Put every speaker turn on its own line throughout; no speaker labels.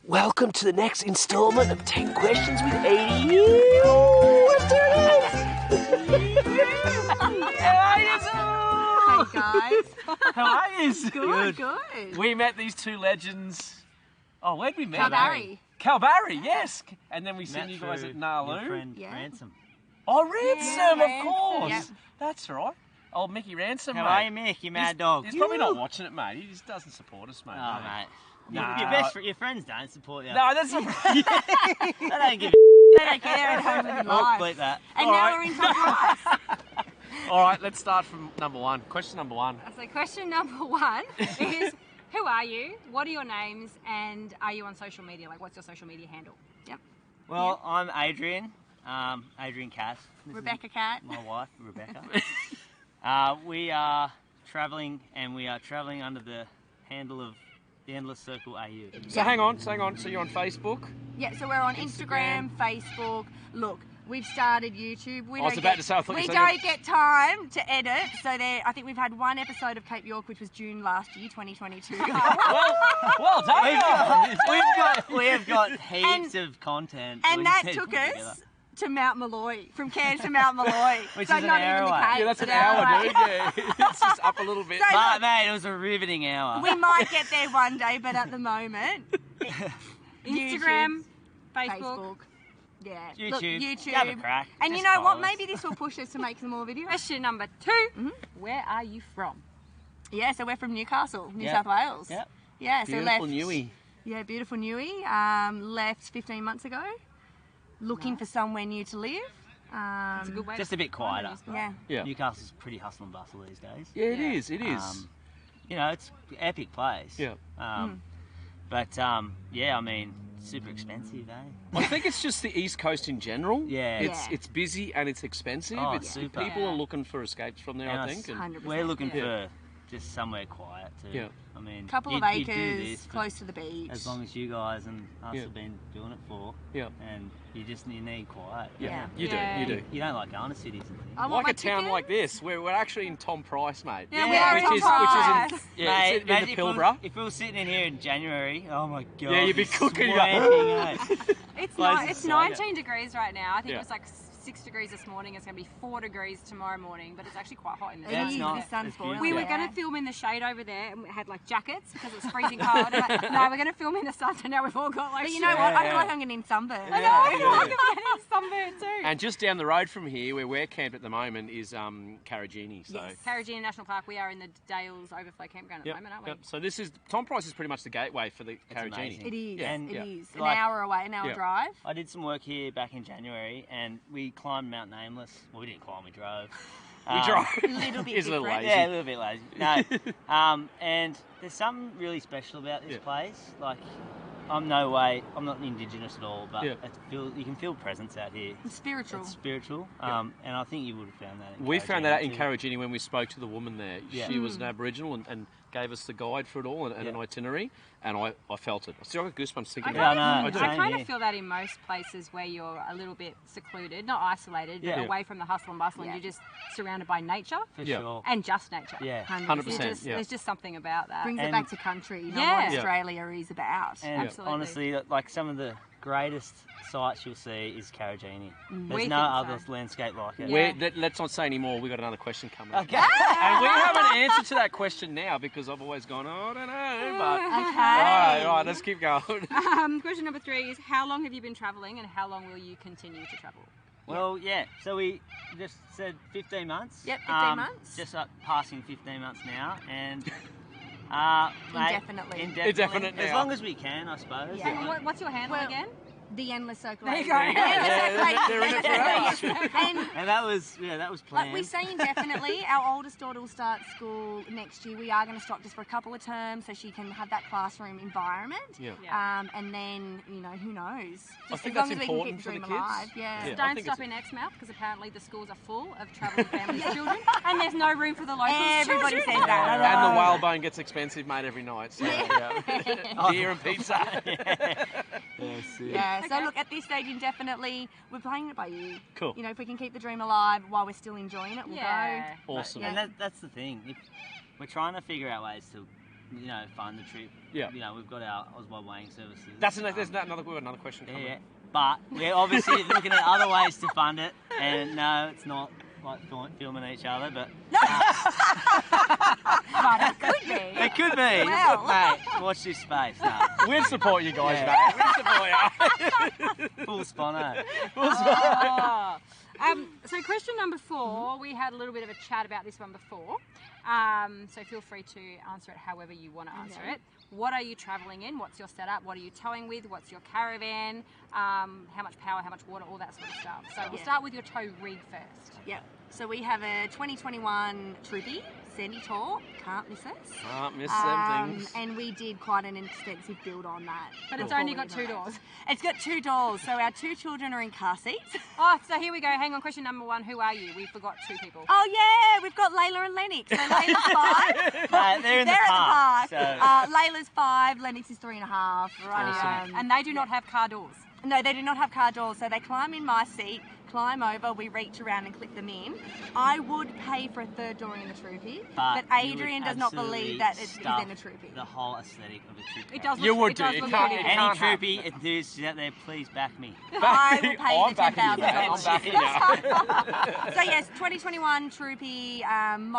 Welcome to the next instalment of 10 Questions with Adrian. Let's do this!
Hey guys.
How are you?
Good.
We met these two legends. Oh, where'd we meet?
Calgary.
Yes. And then we seen you guys at Nalu.
Your friend
Yeah.
Ransom.
Oh, Ransom,
Yeah,
of course.
Ransom.
That's right. Old Mickey Ransom,
How
mate.
are you, Mick? You mad dog.
He's probably not watching it, mate. He just doesn't support us, mate.
Oh, mate.
Nah.
Your friends don't support you.
No, that's
They don't give
They don't care at home living life.
bleep that.
And
All
now
right.
we're in top life.
All right, let's start from number one. Question number one.
So question number one is, who are you? What are your names? And are you on social media? Like, what's your social media handle?
Yep.
Well, I'm Adrian. Adrian Cass. This is
Rebecca Cat.
my wife, Rebecca. We are travelling, and we are travelling under the handle of the Endless Circle AU.
So hang on. So you're on Facebook?
Yeah, so we're on Instagram, Facebook. Look, we've started YouTube. We
I was about to say, I thought you
we
said
don't get time to edit. So there, I think we've had one episode of Cape York, which was June last year, 2022.
Well done.
We have got heaps of content.
And
we
that
need to
took
put
us
together.
to Mount Malloy, from Cairns to Mount Malloy.
Which
so
is an
not
hour
even the
away.
Cape.
Yeah, that's an
Yeah,
hour,
right.
dude. Yeah, it's just up a little bit.
So-
But, mate, it was a riveting hour.
We might get there one day, but at the moment,
Instagram,
YouTube,
Facebook.
Yeah.
YouTube.
Look, YouTube.
Have a crack.
And you
Just
know what?
follow us.
Maybe this will push us to make some more videos.
Question number two, where are you from?
Yeah, so we're from Newcastle, New
Yep.
South Wales.
Yep.
Yeah, so
Beautiful
left.
Newey.
Yeah, beautiful Newey. Left 15 months ago. Looking for somewhere new to live.
It's a good way
Just
to
a bit
find
quieter.
new
Yeah.
Yeah.
Newcastle's pretty hustle and bustle these days.
Yeah, it is. It is.
You know, it's an epic place.
Yeah.
But yeah, I mean, super expensive, eh?
I think it's just the East Coast in general.
Yeah.
It's busy and it's expensive.
Oh,
It's
super.
people
Yeah.
are looking for escapes from there,
And
I think. And
100%.
We're looking
Yeah.
for just somewhere quiet too.
Yeah.
I mean,
Couple of
you do
acres,
this, but
close to the beach.
as long as you guys and us
Yeah.
have been doing it for,
Yeah.
and you need quiet.
Yeah.
You
Yeah.
do.
You don't like going to cities and things.
I want
Like
my
a town
ticket.
like this, we're actually in Tom Price, mate.
Yeah, we
Yeah,
are
which
in
is-
Tom
which is in-
Price.
Yeah,
Mate,
it's in
imagine
the
if we-
Pilbara.
If we were sitting in here in January, oh my god.
Yeah, you'd be cooking, yeah.
swanking, eh?
It's
Places
it's
like
19 degrees right now. I think
Yeah.
it was like 6 degrees this morning. It's going to be 4 degrees tomorrow morning, but it's actually quite hot in the
It
That's
is,
sun.
nice.
the sun's
It's
boiling.
We were
Yeah.
going to film in the shade over there, and we had like jackets because it was freezing cold. I'm like, no, we're going to film in the sun, so now we've all got like.
But you know what? I feel
Yeah.
like I'm getting sunburned.
I know. I feel like I'm getting sunburned too.
And just down the road from here, where we're camped at the moment, is Carragini. So.
Yes.
Carragina National Park. We are in the Dales Overflow Campground at the moment, aren't we?
Yep. So this is Tom Price is pretty much the gateway for the Carragini.
amazing.
It is.
Yeah.
And,
It
yeah,
is. An
like-
hour away, an hour
Yeah.
drive.
I did some work here back in January, and we climbed Mount Nameless. Well, we didn't climb, we drove.
We drive.
A little bit
It's a little
different.
lazy.
Yeah, a little bit lazy. No, and there's something really special about this
Yeah.
place. Like, I'm not Indigenous at all, but
Yeah.
you can feel presence out here.
It's spiritual.
It's spiritual, and I think you would have found that.
We found that out in
too.
Carragini when we spoke to the woman there.
Yeah.
She was an Aboriginal and gave us the guide for it all and an
Yeah.
itinerary, and I felt it. I still got goosebumps thinking
I
about
Yeah,
it.
I know.
I do.
Same
I kind
here.
of feel that in most places where you're a little bit secluded, not isolated, but
Yeah.
away from the hustle and bustle,
Yeah.
and you're just surrounded by nature
For
Yeah.
sure.
and just nature.
Yeah.
100%, yeah.
There's just something about that.
Brings it
And-
back to country, you know
Yeah.
what
Yeah.
Australia is about.
And
Absolutely.
honestly, like some of the greatest sights you'll see is Carragini.
We
There's
think
no other
so.
landscape like it.
Yeah.
Let's not say any more. We've got another question coming.
Okay.
And we have an answer to that question now because I've always gone, oh, I don't know. But
Okay.
all right, let's keep going.
Question number 3 is, how long have you been travelling and how long will you continue to travel?
Well, yeah. So we just said 15 months.
Yep, 15 months.
Just passing 15 months now, and mate,
Indefinitely.
Indefinite
As
now.
long as we can, I suppose.
Yeah.
And what's your handle
Well,
again?
The endless circle.
There you
AU.
go.
Yeah, they're in it forever.
And that was planned.
Like we say indefinitely, our oldest daughter will start school next year. We are going to stop just for a couple of terms so she can have that classroom environment.
Yeah.
Yeah.
And then, you know, who knows? Just
think
as long
that's
as we can
important
keep the
for the
dream
kids.
alive. Yeah.
Yeah. I
Don't
think
stop
it's-
in Exmouth because apparently the schools are full of travelling families' children and there's no room for the locals'
Everybody
children.
says that. I
And the
know.
whalebone gets expensive, mate, every night. So, yeah. Beer and pizza.
Yeah, so look, at this stage, indefinitely, we're playing it by ear.
Cool.
You know, if we can keep the dream alive while we're still enjoying it, we'll
Yeah.
Awesome.
And that's the thing. If we're trying to figure out ways to you know, fund the trip.
Yeah.
You know, we've got our AUSWIDE weighing services.
There's another question coming.
Yeah. But we're obviously looking at other ways to fund it, and no, it's not like filming each other, but
But it could be.
it could be.
Well.
Mate, watch this space. No.
We'll support you guys,
Yeah.
mate. We'll support you.
Full spono.
So question number 4, we had a little bit of a chat about this one before. So feel free to answer it however you want to answer it. What are you travelling in? What's your setup? What are you towing with? What's your caravan? How much power, how much water, all that sort of stuff. So we'll start with your tow rig first.
Yep. So we have a 2021 Troopy, Sandy Tour, can't miss us.
Can't miss them things.
And we did quite an extensive build on that.
But it's
before
only
we
got
did
2
that.
doors.
It's got 2 doors, so our 2 children are in car seats.
Oh, so here we go. Hang on, question number 1. Who are you? We forgot 2 people.
Oh yeah, we've got Layla and Lennox. So Layla's 5.
No, they're in the park. So.
Layla's 5, Lennox is 3.5.
Right. And they do not have car doors.
No, they do not have car doors, so they climb in my seat, climb over, we reach around and clip them in. I would pay for a 3rd door in the Troopy, but Adrian does not believe that it's in the Troopy.
The whole aesthetic of the Troopy.
It does.
You
look,
would
it
do.
does
It
look
can't-
pretty.
it
Any
can't happen.
Troopy enthusiast out there, please back me.
I will pay
I'm
the
backing you, mate. I'm
$10,000.
backing you.
So yes, 2021 Troopy,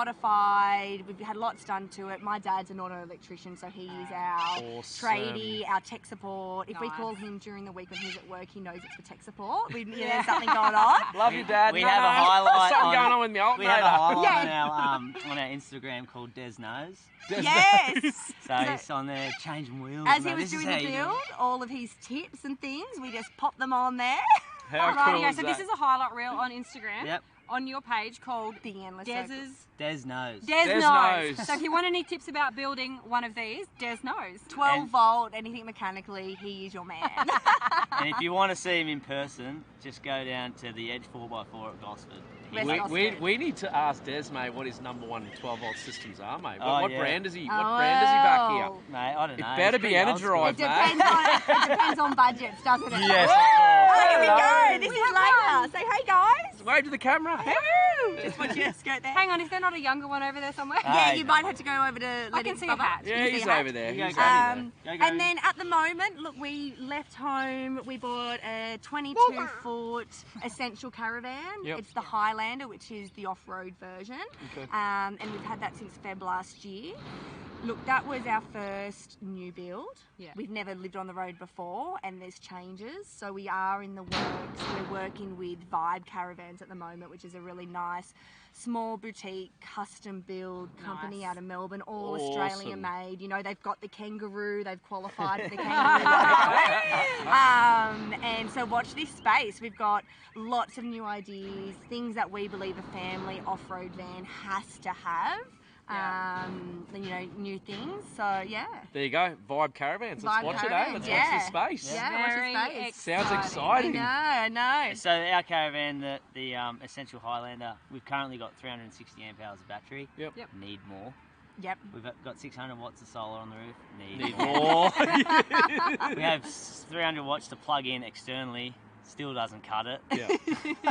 modified. We've had lots done to it. My dad's an auto electrician, so he is our
Awesome.
tradie, our tech support. If we
Nice.
call him during the week when he's at work, he knows it's for tech support. There's something going on.
Love you, Dad.
We have a highlight
There's something
on-
going on with me.
We have a highlight
Yeah.
on our Instagram called Des Knows.
Yes.
So he's on there changing wheels.
As
and
he was
this is
doing the
how you do it.
build, all of his tips and things, we just pop them on there.
How
Rightio,
cool is
so
that?
this is a highlight reel on Instagram.
Yep.
On your page called
The endless
Des's
Des Knows.
Des
Des
knows.
knows.
So if you want any tips about building one of these, Des knows.
12
And-
volt, anything mechanically, he is your man.
And if you want to see him in person, just go down to the Edge 4x4 at Gosford.
West
We need to ask Des, mate, what his number 1 12-volt systems are, mate.
Oh,
What
yeah.
brand does he? What brand does he back here?
Oh.
Mate, I don't
It
know.
better
It's
be
pretty old
Energize,
school.
It depends on budgets, doesn't it?
Yes,
Oh, here we
of
go.
course.
This is Layla. Say hey, guys.
Wave to the camera.
Woo! Just watch your skirt there.
Hang on, is there not a younger one over there somewhere?
Yeah,
Hey,
you might have to go over to
I
let
can
him
see a hat.
Yeah,
You
he's
see a hat?
over there.
You
He's
go,
over
go.
there.
Go, go.
And then at the moment, look, we left home, we bought a 22-foot Essential Caravan.
Yep.
It's the Highlander, which is the off-road version.
Okay.
And we've had that since Feb last year. Look, that was our first new build.
Yeah.
We've never lived on the road before, and there's changes. So we are in the works. We're working with Vibe Caravans at the moment, which is a really nice, small boutique, custom build company
Nice.
out of Melbourne, all
Awesome.
Australian made. You know, they've got the kangaroo, they've qualified for the kangaroo. And so watch this space. We've got lots of new ideas, things that we believe a family off-road van has to have.
Yeah.
You know, new things. So yeah.
There you go. Vibe Caravans. Let's
Vibe
watch
Caravans,
it, eh? Let's watch this space.
Yeah,
Very
watch this space.
Sounds
I
exciting.
know, I know.
So our caravan, the Essential Highlander, we've currently got 360 amp hours of battery.
Yep.
Yep.
Need more.
Yep.
We've got 600 watts of solar on the roof.
Need more.
We have 300 watts to plug in externally. Still doesn't cut it.
Yeah.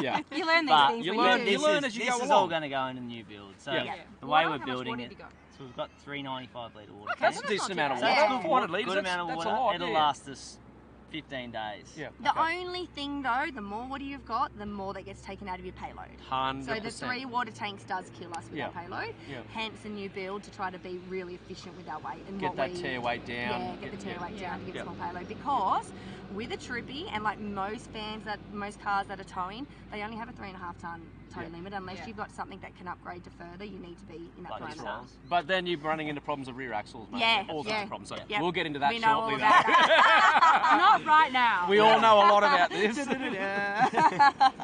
Yeah.
You learn these
But
things
you
when
learn-
you do.
you learn as you
this
go
is all
along.
going to go in a new build. So
Yeah.
Yeah.
the
Water?
way we're
How much
building
water
it,
have you got?
so we've got 395 litre water
That's
tanks.
a decent amount of
So
water.
that's
Yeah.
good,
400 litres.
good amount of
That's
water.
a lot.
It'll
Yeah.
last us 15 days.
Yeah.
The
okay.
only thing though, the more water you've got, the more that gets taken out of your payload.
100%.
So the 3 water tanks does kill us with
Yeah.
our payload.
Yeah.
Hence a new build to try to be really efficient with our weight and
Get
what
that
we
tear weight down.
Yeah, get the tear weight
Yeah.
down to get
Yeah.
a small payload. Because with a Troopy and like most most cars that are towing, they only have a 3.5 ton tow
Yeah.
limit. Unless
Yeah.
you've got something that can upgrade to further, you need to be in that
Like
price
this
range.
was.
But then you're running into problems of rear axles, mate.
Yeah,
All sorts
yeah.
of problems. So
Yeah.
we'll get into that
We know all
shortly.
about
though.
that.
Not right now.
We all know a lot about this.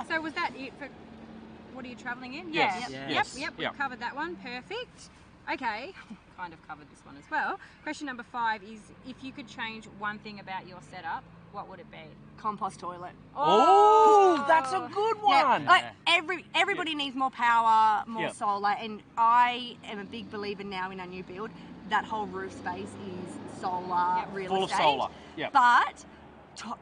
So was that it for what are you travelling in?
Yes.
Yeah.
Yeah.
Yes.
Yep, we've
Yep.
covered that one. Perfect. Okay, kind of covered this one as well. Question number 5 is if you could change one thing about your setup, what would it be?
Compost toilet.
Oh, that's a good
Yeah,
one.
like everybody needs more power, more
Yeah.
solar, and I am a big believer now in our new build. That whole roof space is solar,
Yep.
real
Full of
estate.
solar. Yeah.
But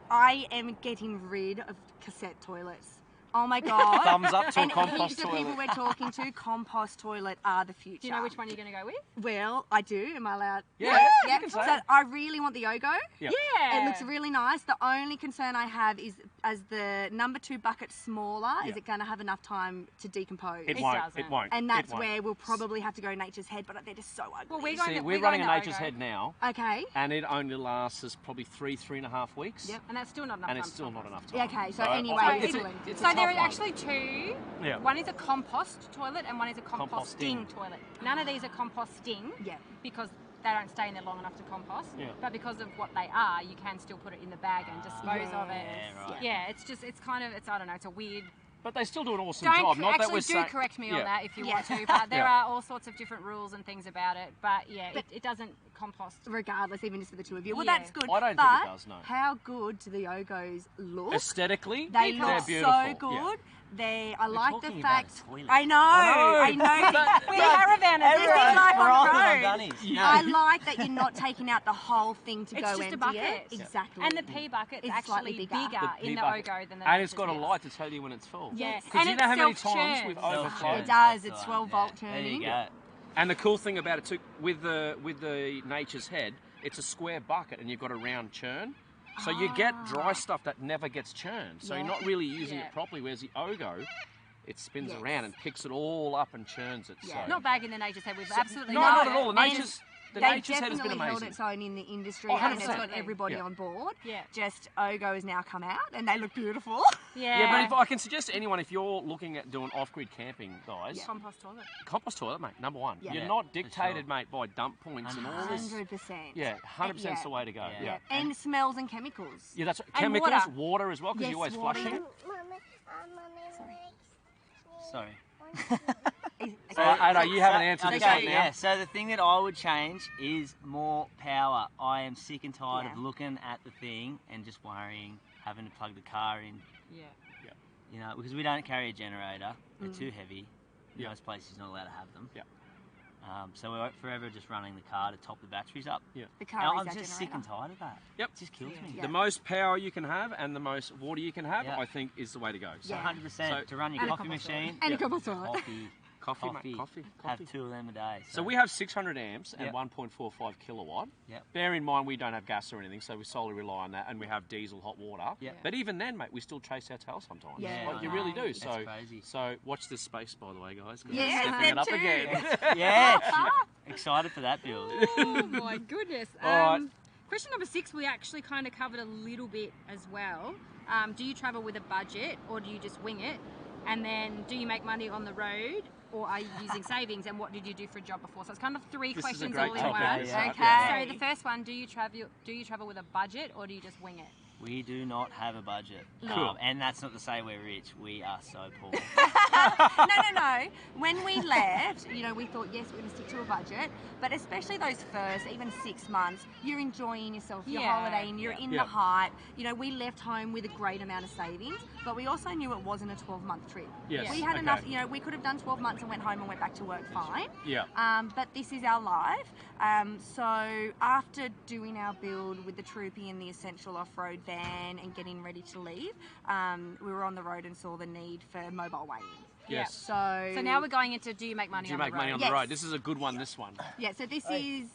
I am getting rid of cassette toilets. Oh my God.
Thumbs up to a
And
compost
here's the people
toilet.
we're talking to, compost toilet are the future.
Do you know which one you're going to go with?
Well, I do. Am I allowed?
Yeah, you can say
So
it.
I really want the Ogo.
Yep.
Yeah.
It looks really nice. The only concern I have is, as the number 2 bucket's smaller,
Yeah.
is it going to have enough time to decompose?
It
It
won't.
doesn't.
It won't.
And that's
it won't.
where we'll probably have to go Nature's Head, but they're just so ugly.
Well, we're
See,
going.
we're running a
the
Nature's
Ogo.
Head now,
Okay.
and it only lasts us probably 3.5 weeks.
Yep.
And that's still not enough.
And it's
time
still
to
not
compost.
enough time.
Yeah, okay, so
So,
anyway,
it's a-
England.
it's a
So there
tough
are
one.
actually 2.
Yeah.
One is a compost toilet and one is a composting
Composting.
toilet. None of these are composting
Yeah.
because they don't stay in there long enough to compost.
Yeah.
But because of what they are, you can still put it in the bag and dispose of it.
Yeah, right.
Yeah, it's kind of, I don't know, it's a weird.
But they still do an awesome
Don't
job. Not that
actually
we're
do
saying.
correct me
Yeah.
on that if you
Yeah.
want to, but there
Yeah.
are all sorts of different rules and things about it. But yeah, it doesn't compost.
Regardless, even just for the 2 of you. Well,
Yeah.
that's good.
I don't think
but
it does, no.
how good do the Ogos look?
Aesthetically,
They
they're
look
beautiful.
so
Yeah.
good. I like the
talking about
fact.
a toilet.
I know.
I
We're caravanners.
This is like
We're all
on the
on
road.
Dunnies.
I like that you're not taking out the whole thing to
It's
go
just a
empty
bucket.
it.
Yeah.
Exactly.
And the pea bucket's
It's
actually
slightly bigger.
bigger
The
in the
bucket.
Ogo than the
And it's got a
Nature's
light to tell you when it's full.
Yeah.
Yes.
Because you know how many times
self-churns.
we've
Self-churns,
overflowed.
It does, it's
that's
12
right,
volt
yeah. There you
turning.
go.
And the cool thing about it too, with the Nature's Head, it's a square bucket and you've got a round churn. So you get dry stuff that never gets churned. So
Yeah.
you're not really using
Yeah.
it properly. Whereas the Ogo, it spins
Yes.
around and picks it all up and churns it.
Yeah.
So.
Not bagging the Nature's Head. We've absolutely
No,
loved
not at all.
it.
The
And
Nature's
They've
Head has been
definitely held
amazing.
its own in the industry,
Oh,
and it's
100%.
got everybody
Yeah.
on board.
Yeah.
Just Ogo has now come out, and they look beautiful.
Yeah.
Yeah, but if I can suggest to anyone, if you're looking at doing off-grid camping, guys,
Compost toilet.
compost toilet, mate, number 1.
Yeah.
You're
Yeah,
not
for
dictated,
sure.
mate, by dump points and all this.
100%.
Yeah, 100% is the way to go.
Yeah.
Yeah,
And smells and chemicals.
yeah, that's right.
And
Chemicals,
water.
water as well, because
Yes,
you're always
water.
flushing.
Sorry.
I know, you haven't answered this
Okay,
one now.
yeah. So the thing that I would change is more power. I am sick and tired
Yeah.
of looking at the thing and just worrying, having to plug the car in.
Yeah.
You know, because we don't carry a generator. They're too heavy.
Yeah.
Most places you're not allowed to have them.
Yeah.
So we're forever just running the car to top the batteries up.
Yeah.
The car
And
is
I'm
our
just sick and
generator.
tired of that.
Yep.
It just kills me.
Yeah.
The most power you can have and the most water you can have,
Yeah.
I think, is the way to go. So,
Yeah.
100%
So-
to run your
And a
coffee
compost
machine.
And
Yeah.
a compost toilet.
Coffee,
coffee, mate, coffee.
Have 2 of them a day.
So we have 600 amps and
Yep.
1.45 kilowatt.
Yep.
Bear in mind we don't have gas or anything, so we solely rely on that, and we have diesel hot water.
Yep.
But even then, mate, we still chase our tail sometimes.
Yeah,
Like, you
I
really
know.
do.
That's
So,
crazy.
so watch this space, by the way, guys. 'cause
Yes,
I'm stepping
them
it up
too.
again.
Yeah, excited for that build.
Oh my goodness.
All right.
Question number 6, we actually kind of covered a little bit as well. Do you travel with a budget or do you just wing it? And then do you make money on the road or are you using savings? And what did you do for a job before? So it's kind of 3
This is a
questions
great
all in
topic,
one.
this,
Yeah.
Okay.
So the first one, do you travel with a budget or do you just wing it?
We do not have a budget.
Cool.
And that's not to say we're rich. We are so poor.
No. When we left, we thought, yes, we're going to stick to a budget. But especially those first, even 6 months, you're enjoying yourself, you're
Yeah.
holidaying, you're in
Yeah.
the hype. We left home with a great amount of savings, but we also knew it wasn't a 12-month trip.
Yes,
We had
okay.
enough, we could have done 12 months and went home and went back to work fine.
Yeah.
But this is our life. So after doing our build with the Troopy and the Essential Off-Road van and getting ready to leave, we were on the road and saw the need for mobile weighing.
Yes.
So
now we're going into do you make money
Do you
on
make
the
money
road?
on
Yes.
the road? This is a good one, this one.
Yeah, so this is,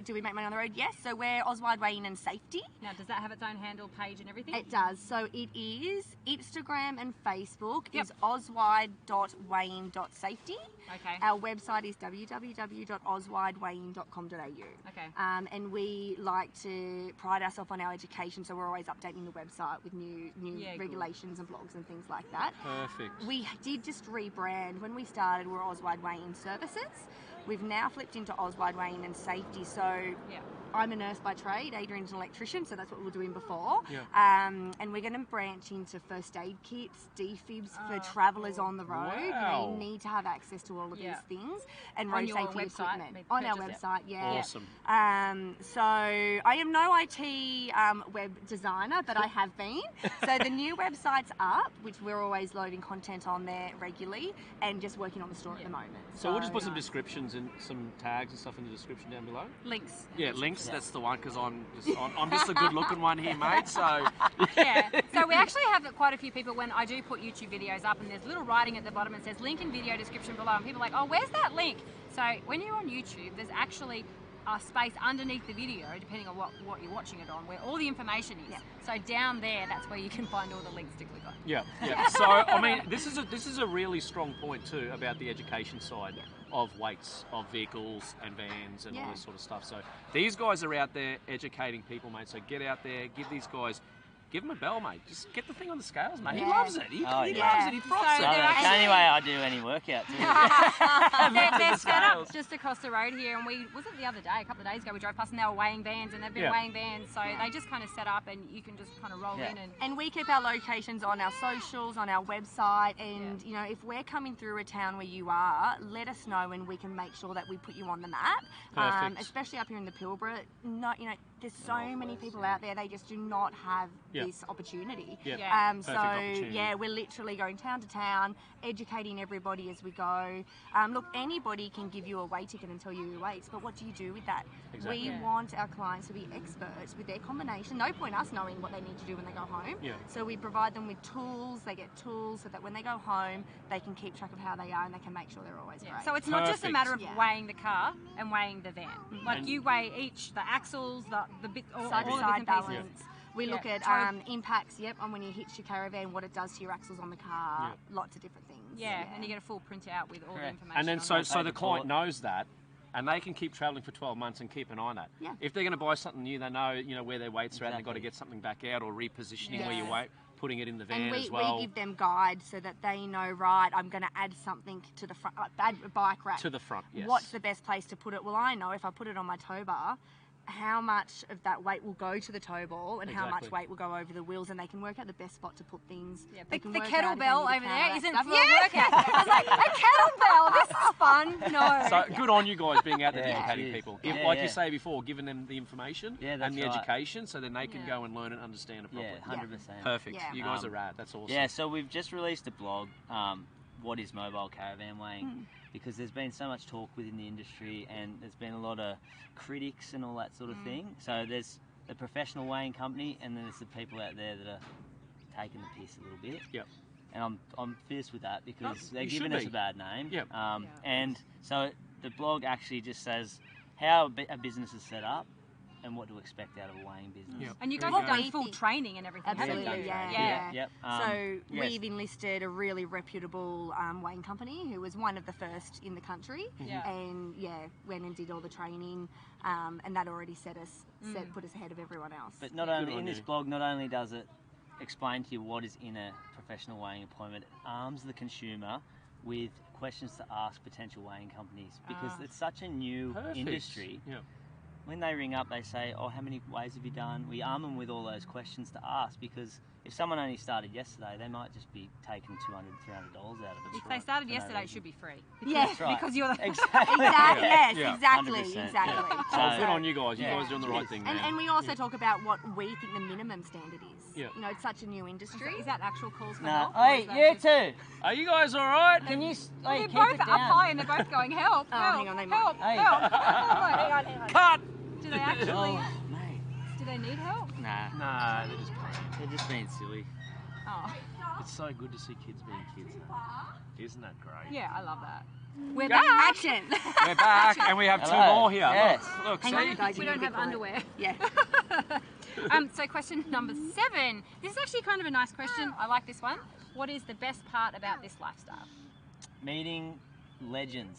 do we make money on the road? Yes, so we're AUSWIDE Weighing and Safety.
Now, does that have its own handle page and everything?
It does. So it is Instagram and Facebook
Yep.
is auswide.weighing.safety.
Okay.
Our website is www.auswideweighing.com.au.
Okay.
And we like to pride ourselves on our education, so we're always updating the website with new
Yeah, good.
regulations and blogs and things like that.
Perfect.
We did just rebrand. When we started, we were AUSWIDE Weighing Services. We've now flipped into AUSWIDE Weighing and Safety. So
Yeah.
I'm a nurse by trade, Adrian's an electrician, so that's what we were doing before.
Yeah.
And we're going to branch into first aid kits, defibs for travellers on the road.
Wow.
You need to have access to all of
Yeah.
these things. And
On
road
your
safety
website,
equipment.
maybe
On our
purchase it.
website, yeah.
Awesome.
So I am no IT web designer, but I have been. So the new website's up, which we're always loading content on there regularly, and just working on the store at the moment.
So we'll just put some descriptions and some tags and stuff in the description down below.
Links.
Yeah, links that's the one because I'm just a good-looking one here, mate. So
Yeah. So we actually have quite a few people when I do put YouTube videos up and there's little writing at the bottom and says link in video description below, and people are like, oh, where's that link? So when you're on YouTube, there's actually a space underneath the video, depending on what you're watching it on, where all the information is. So down there, that's where you can find all the links to click on.
yeah. So I mean, this is a really strong point too about the education side of weights of vehicles and vans and all this sort of stuff. So these guys are out there educating people, mate. So get out there, give these guys. Give him a bell, mate. Just get the thing on the scales, mate. He loves it. He loves it. He froths
So
it.
that's the only way I do any workout too.
They're set up just across the road here, and was it the other day, a couple of days ago, we drove past and they were weighing vans, and they've been weighing vans, so they just kind of set up and you can just kind of roll in
And we keep our locations on our socials, on our website, and you know, if we're coming through a town where you are, let us know and we can make sure that we put you on the map.
Perfect.
Especially up here in the Pilbara, there's so many people out there, they just do not have this opportunity. So we're literally going town to town, educating everybody as we go. Look, anybody can give you a weigh ticket and tell you your weights, but what do you do with that?
Exactly.
We want our clients to be experts with their combination. No point us knowing what they need to do when they go home. So we provide them with tools. They get tools so that when they go home, they can keep track of how they are and they can make sure they're always great.
So it's not just a matter of weighing the car and weighing the van. Like you weigh each, the axles, the bit, all the different
balance. We look at impacts, on when you hitch your Caravan, what it does to your axles on the car, lots of different things.
And you get a full printout with all the information.
And then so the client knows that, and they can keep travelling for 12 months and keep an eye on that. If they're going to buy something new, they know where their weights are at, and they've got to get something back out or repositioning where you weight, putting it in the van as well.
And we give them guides so that they know, right, I'm going to add something to the front, add a bike rack.
To the front, yes.
What's the best place to put it? Well, I know if I put it on my tow bar, how much of that weight will go to the tow ball and how much weight will go over the wheels, and they can work out the best spot to put things.
The kettlebell over there isn't for a workout. I was like, a kettlebell, this is fun. No.
So good on you guys being out there educating people. Like you say before, giving them the information and the education so then they can go and learn and understand it properly.
100%.
Perfect. You guys are rad. That's awesome.
Yeah, so we've just released a blog, What is Mobile Caravan Weighing? Because there's been so much talk within the industry and there's been a lot of critics and all that sort of thing. So there's the professional weighing company and then there's the people out there that are taking the piss a little bit. And I'm fierce with that because they're giving us a bad name. And so the blog actually just says how a business is set up and what to expect out of a weighing business.
And you guys have done full training and everything.
Absolutely,
Yep.
So we've enlisted a really reputable weighing company who was one of the first in the country, and went and did all the training, and that already put us ahead of everyone else.
But not only in this blog, not only does it explain to you what is in a professional weighing appointment, it arms the consumer with questions to ask potential weighing companies because it's such a new industry. When they ring up, they say, oh, how many weighs have you done? We arm them with all those questions to ask because if someone only started yesterday, they might just be taking $200, $300 out of it.
If they started yesterday, it should be free.
Yes,
because you're the...
Exactly.
So good on you guys. You guys are doing the right thing, man.
And we also talk about what we think the minimum standard is. It's such a new industry.
Is that actual calls for
No.
help?
Hey, you too.
Are you guys all right?
Can you
They're
keep
both
it
up
down?
high and they're both going, help,
hang on, they might.
help,
Hey.
help. Hang on.
Cut!
Do they actually...
Mate.
Do they need help?
Nah, they're just playing. They're just being silly.
Oh.
It's so good to see kids being kids. Isn't that great?
Yeah, I love that.
We're back. Action.
We're back and we have two more here.
Yes.
Look,
Hang
see?
on, guys,
We don't have underwear.
Yeah.
So question number 7. This is actually kind of a nice question. I like this one. What is the best part about this lifestyle?
Meeting legends.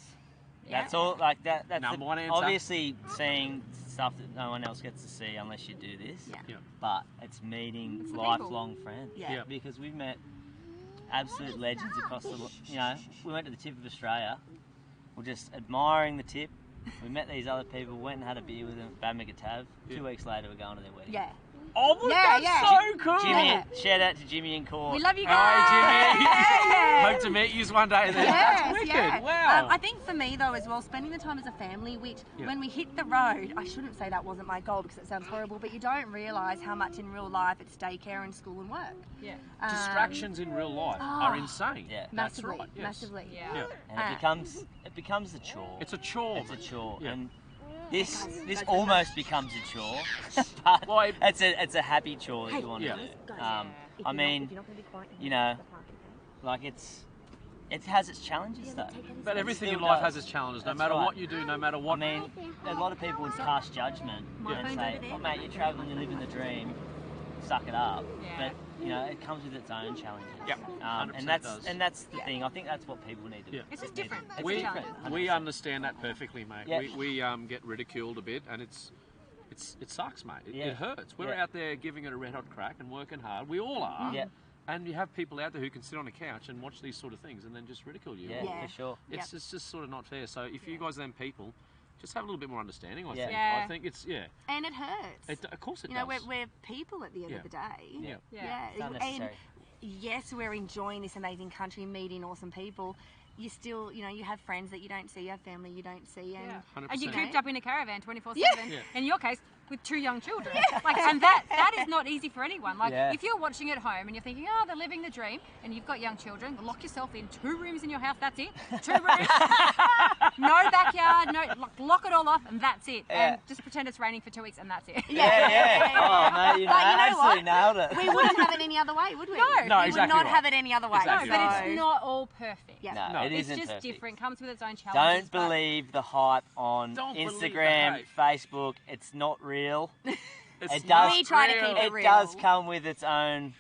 That's all. Like that. That's
Number one answer.
Obviously, seeing stuff that no one else gets to see unless you do this. But it's meeting
the
lifelong friends.
Yeah.
Because we've met absolute legends across the. We went to the tip of Australia. We're just admiring the tip. We met these other people, went and had a beer with them, Bamagatab. 2 weeks later, we're going to their wedding.
Yeah.
Oh, look, that's so cool.
Jimmy, shout out to Jimmy and Court.
We love you
Hi,
guys.
Jimmy. Hope to meet you one day. That's wicked. Wow.
I think for me though as well, spending the time as a family, which when we hit the road, I shouldn't say that wasn't my goal because it sounds horrible, but you don't realise how much in real life it's daycare and school and work.
Yeah.
Distractions in real life are insane.
Yeah.
That's
Massively,
right. Yes.
massively.
Yeah.
And it becomes a chore.
It's a chore.
It's a chore.
Yeah.
And this almost becomes a chore, but
Well,
it's a happy chore that you want to
Yeah.
do. I mean, you know, like it has its challenges though.
But everything in
still
life
does.
has its challenges. No
That's
matter
right.
what you do, no matter what.
I mean, a lot of people would pass judgment and say, "Oh, mate, you're travelling, you're living the dream. Suck it up."
Yeah.
But you know, it comes with its own challenges.
Yep, 100% does.
and that's the thing. I think that's what people need to do.
Yeah.
It's just different. It's
we,
different.
we understand that perfectly, mate.
Yeah.
We get ridiculed a bit, and it sucks, mate.
Yeah.
It hurts. We're
Yeah.
out there giving it a red hot crack and working hard. We all are.
Yeah.
And you have people out there who can sit on a couch and watch these sort of things and then just ridicule you.
Yeah, for sure.
It's just sort of not fair. So if you guys are them people, just have a little bit more understanding. I
Yeah.
think.
Yeah.
I think it's
And it hurts.
Of course it
You know,
does.
we're people at the end of the day.
Yeah.
Yeah.
It's unnecessary.
And yes, we're enjoying this amazing country, meeting awesome people. You still, you know, you have friends that you don't see, you have family you don't see, and
Yeah.
100%.
And you're cooped up in a caravan 24/7.
Yeah.
In your case, with 2 young children. Like, and that is not easy for anyone. Like,
Yeah.
if you're watching at home and you're thinking, oh, they're living the dream, and you've got young children, lock yourself in 2 rooms in your house. That's it. 2 rooms, no backyard, no lock it all off, and that's it.
Yeah.
And just pretend it's raining for 2 weeks, and that's it.
Yeah. Oh, mate, you know,
But you know
absolutely
what?
nailed it.
We wouldn't have it any other way, would we?
No.
No,
we
exactly
would not
right.
have it any other way.
Exactly
No, but
right.
it's not all perfect.
Yeah.
No,
No.
it
It's
isn't
just
perfect.
different. Comes with its own challenges.
Don't
but-
believe the hype on
Don't believe the
Instagram,
hype.
Facebook. It's not real.
It's
It does.
We try to keep
It
it real.
does come with its own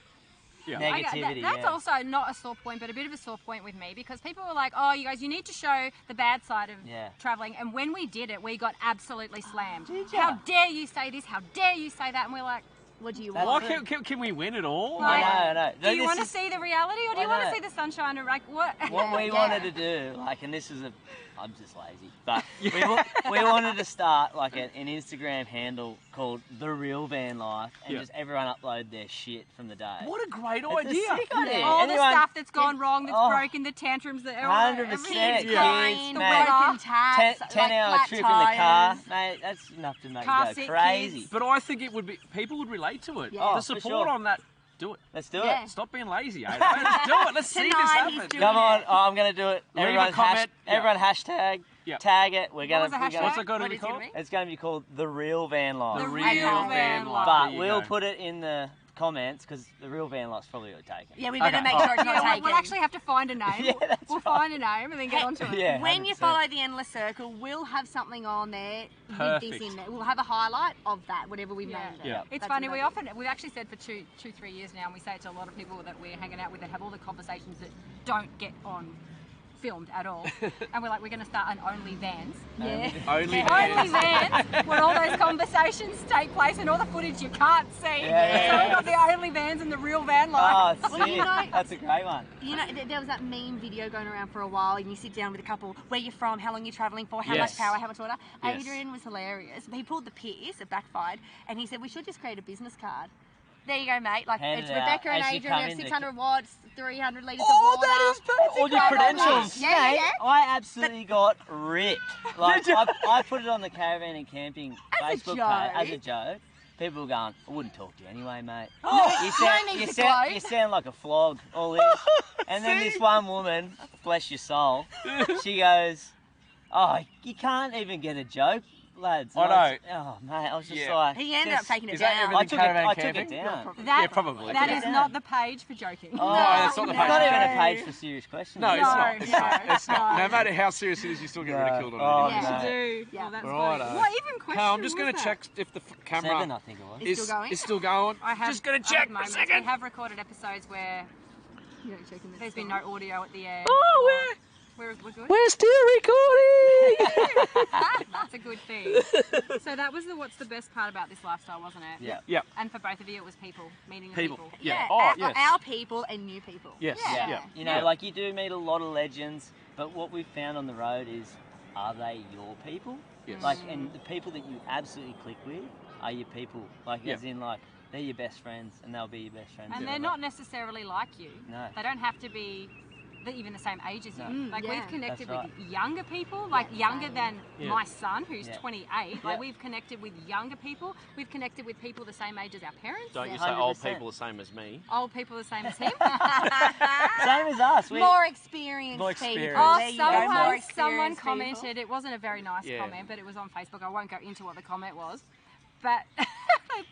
Yeah.
Okay,
negativity.
that's
yeah.
also not a sore point, but a bit of a sore point with me, because people were like, oh, you guys, you need to show the bad side of
Yeah.
travelling. And when we did it, we got absolutely slammed.
Did ya?
How dare you say this? How dare you say that? And we're like,
What do you
That's
want?
Why can we win it all?
I
Like,
know, I know.
do you
This
want to
is
see the reality, or do you
I
want to
know.
see the sunshine? And like, what?
what we
Yeah.
wanted to do, like, and this is I'm just lazy, but we wanted to start like an Instagram handle called The Real Van Life, and
Yeah.
just everyone upload their shit from the day.
What a great
It's a
idea!
sick idea.
All
Anyone-
the stuff that's gone wrong, that's
Oh.
broken, the tantrums, the
100%.
Kids
Yeah.
crying,
Kids,
the
mate.
broken taps,
10-hour
like
trip
flat
in the car,
tires.
mate. That's enough to make
Car
you
sick
go crazy.
kids.
But I think it would be people would relate to it.
Yeah.
Oh,
The
for
support
sure.
on that. Do it.
Let's do
Yeah.
it.
Stop being lazy, eh? Let's do it. Let's see this
Tonight he's
happen.
doing
Come on,
it.
oh, I'm gonna do it.
Leave a
Everyone,
comment. Yeah.
everyone hashtag,
Yeah.
tag it. We're gonna.
was the
we're
hashtag?
gonna-
What's it going to
What
be
is it
called?
gonna
It's going to be called The Real Van Life.
The
The
Real
Real
Van
Van
Life.
Life.
But
There you
we'll
go.
put it in the comments because The Real Van Life's probably got taken.
Yeah, we better
Okay.
make sure it's not
Yeah,
taken.
we'll actually have to find a name.
Yeah, that's
we'll
right.
find a name and then get onto it.
Yeah.
When you
100%.
follow the Endless Circle, we'll have something on there with this
Perfect.
in there. We'll have a highlight of that, whatever we
Yeah.
named it.
Yeah.
It's
That's
funny,
what
we've actually said for 3 years now, and we say it to a lot of people that we're hanging out with that have all the conversations that don't get on filmed at all. And we're like, we're going to start an Only Vans.
Yeah.
Only
Only
Vans.
Vans, where all those conversations take place and all the footage you can't see.
Yeah.
So we've got the Only Vans and the Real Van
Oh,
life.
Well, you
sick.
know-
That's a great one.
You know, there was that meme video going around for a while, and you sit down with a couple, where you're from, how long you're travelling for, how
Yes.
much power, how much water.
Yes.
Adrian was hilarious. He pulled the piss, it backfired, and he said, we should just create a business card. There you go, mate. Like,
Hand
it's
it out
Rebecca and
as you
Adrian,
come
we have
in the-
600 watts, 300 litres of
Oh,
water.
that is perfect.
All your credentials.
Yeah, yeah,
Mate,
yeah.
I absolutely got ripped. Like, I put it on the Caravan and Camping
As a
Facebook
joke.
page as a joke. People were going, I wouldn't talk to you anyway, mate.
Oh,
you
no need to gloat.
you sound like a flog, all this. And then this one woman, bless your soul, she goes, oh, you can't even get a joke, lads.
I
And was- oh, mate, I was just
Yeah.
like...
He ended up
just-
taking it
Is that
down.
everything
I took
Caravan
it, I took
Camping?
it down.
That,
Yeah, probably.
That
Yeah.
is not the page for joking.
Oh,
No, that's not the
it's
page.
not even
No.
a page for serious questions.
No, it's
No,
not. It's
no,
not. It's not.
no.
No matter how serious it is, you still get
No.
ridiculed on
Oh,
it.
Yeah.
no.
Do.
Yeah.
Oh, that's
Righto.
funny. What even question
I'm just
was
going to
that?
check if the camera
7, I think it was.
It's still going?
is still going.
I have,
just going to
I have
check for a
moments.
second.
We have recorded episodes where there's been no audio at the end.
Oh,
We're good?
we're still recording.
That's a good thing. So that was what's the best part about this lifestyle, wasn't it?
Yeah.
Yep.
And for both of you, it was people, meeting the
People.
people.
Yeah.
Yeah,
Oh,
our,
yes.
our people and new people.
Yes.
Yeah.
Yeah.
You know,
Yeah.
like you do meet a lot of legends, but what we've found on the road is, are they your people?
Yes.
Like, and the people that you absolutely click with are your people. Like,
Yeah.
as in, like, they're your best friends, and they'll be your best friends.
And they're
forever.
not necessarily like you.
No.
They don't have to be even the same age as you.
Mm,
Like
yeah.
we've connected
That's
with younger people, like younger than
Yeah.
my son, who's
Yeah.
28.
Yeah.
Like we've connected with younger people. We've connected with people the same age as our parents.
Don't you
Yeah.
say old
100%.
people the same as me?
Old people the same as him.
Same as us.
More experienced
More
people.
experienced.
Oh,
There you go, more
someone
experienced
commented.
people.
It wasn't a very nice
Yeah.
comment, but it was on Facebook. I won't go into what the comment was, but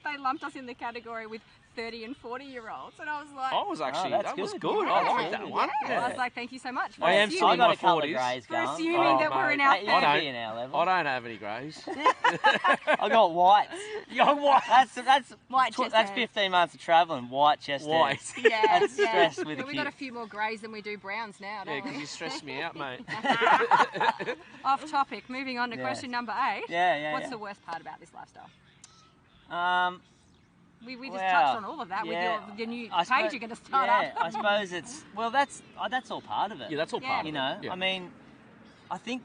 they lumped us in the category with 30 and 40-year-olds, and I was like,
I was actually,
that's
that was
good.
good.
Yeah.
I like that one.
I was like, thank you so much for
I am
assuming,
still
I
in
got
my
a couple of
40s.
greys
for
going.
assuming that we're in our
Mate,
30s.
you'd be in our level.
I don't have any greys.
I got whites.
Young white.
That's
White chest
that's
hair.
15 months of travelling. White chest hair.
White.
Yeah,
That's
yeah.
stress with
But
a
we got a
kid.
few more greys than we do browns now,
Yeah,
don't
because
we?
you stress me out, mate.
Off topic. Moving on to
Yeah.
question number 8.
Yeah.
What's the worst part about this lifestyle? We just
Well,
touched on all of that
yeah,
with your new
I
page
suppose-
you're going to start
yeah,
up.
I suppose it's that's all part of it.
Yeah, that's all part of
You
it.
know,
Yeah.
I mean, I think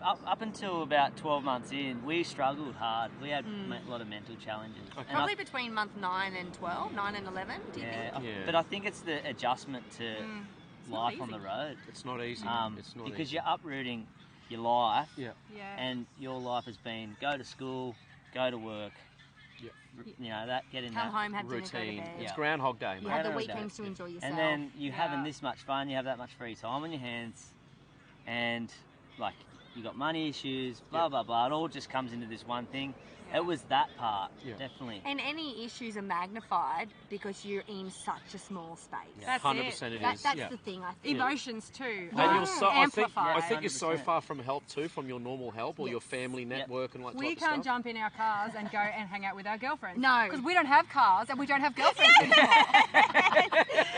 up until about 12 months in, we struggled hard. We had a lot of mental challenges.
Okay.
And
Probably between month 9 and 12, 9 and 11, do you think?
Yeah.
But I think it's the adjustment to
not
life on the
easy.
road.
It's not easy. It's not
Because
easy.
you're uprooting your life,
Yeah.
Yeah.
and your life has been go to school, go to work.
Yeah.
You know that get in
Come
that
home, have dinner, go to
Routine.
bed.
It's
Yeah.
Groundhog Day,
You
mate.
have the
Groundhog Day.
weekends to enjoy yourself.
And then you
Yeah.
having this much fun, you have that much free time on your hands, and like you got money issues, blah blah blah. It all just comes into this one thing.
Yeah.
It was that part,
Yeah.
definitely.
And any issues are magnified because you're in such a small space.
That's
100% it is.
That's
yeah.
the thing, I think.
Emotions too.
And you're so, I think
Amplified.
you're so
100%.
far from help too, from your normal help or your
Yes.
family network and like
We
type
can't
of stuff.
jump in our cars and go and hang out with our girlfriends.
No.
Because we don't have cars and we don't have girlfriends anymore.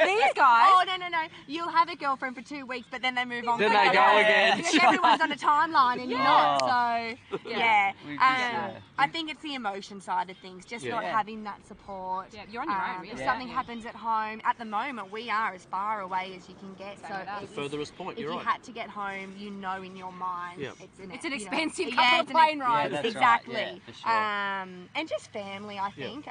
These guys.
Oh, no. You'll have a girlfriend for 2 weeks, but then they move on.
Then
quickly.
they go again.
Because everyone's on a timeline and you're not. So, yeah.
We just,
I think it's the emotion side of things, just
Yeah.
not
Yeah.
having that support.
Yeah, you're on your own,
If
really.
something
Yeah.
happens at home, at the moment, we are as far away as you can get.
Same
So
with us.
it
The
is-
furthest point,
if
you're
you
right.
had to get home, you know in your mind
Yeah.
it's
It's an
you know,
expensive
yeah,
couple of
it's an
plane
ex-
rides.
Yeah, that's
exactly.
right, yeah, for sure.
And just family, I
Yeah.
think.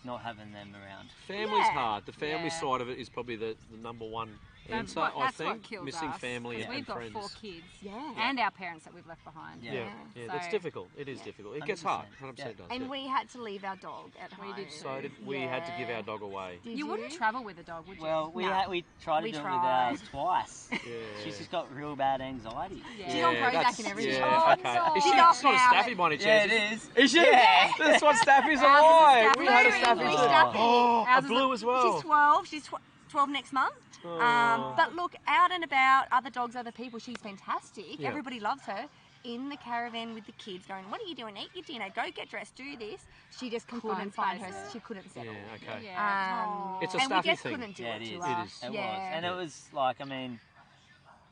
Not having them around.
Family's
Yeah.
hard. The family
Yeah.
side of it is probably the number one
That's
answer,
what,
I
that's
think.
what kills
Missing
us.
family
'Cause
and
we've got
friends.
4 kids.
Yeah.
And our parents that we've left behind.
Yeah.
Yeah,
So-
that's difficult. It is difficult. It gets hard. 100% does.
And
yeah.
we had to leave our dog at
We
home.
did
So did, we had to give our dog away.
Did
You wouldn't travel with a dog, would you?
Well, we
No.
we tried to
We
do it
tried.
with ours twice.
Yeah.
She's just got real bad anxiety.
yeah.
She's on Prozac
that's-
and everything.
Yeah,
Oh,
okay.
no.
Is
She's
she,
off
it's not a
now.
staffy by any chance?
is.
Is she?
Yeah.
That's what staffies
Ours
are
is a
like.
staffy.
We had a
We're
staffy
English
too.
staffy.
Oh, a
Ours is
blue as well.
She's 12. She's 12 next month.
Oh.
But look, out and about, other dogs, other people, she's fantastic.
Yeah.
Everybody loves her. In the caravan with the kids going, what are you doing? Eat your dinner. Go get dressed. Do this. She just couldn't
find
find her.
space.
She couldn't settle.
Yeah, okay.
Yeah.
It's a
and we
staffy
just
thing.
couldn't do
Yeah,
it
it
to
is.
her.
It is.
It
yeah.
was, and it was like, I mean,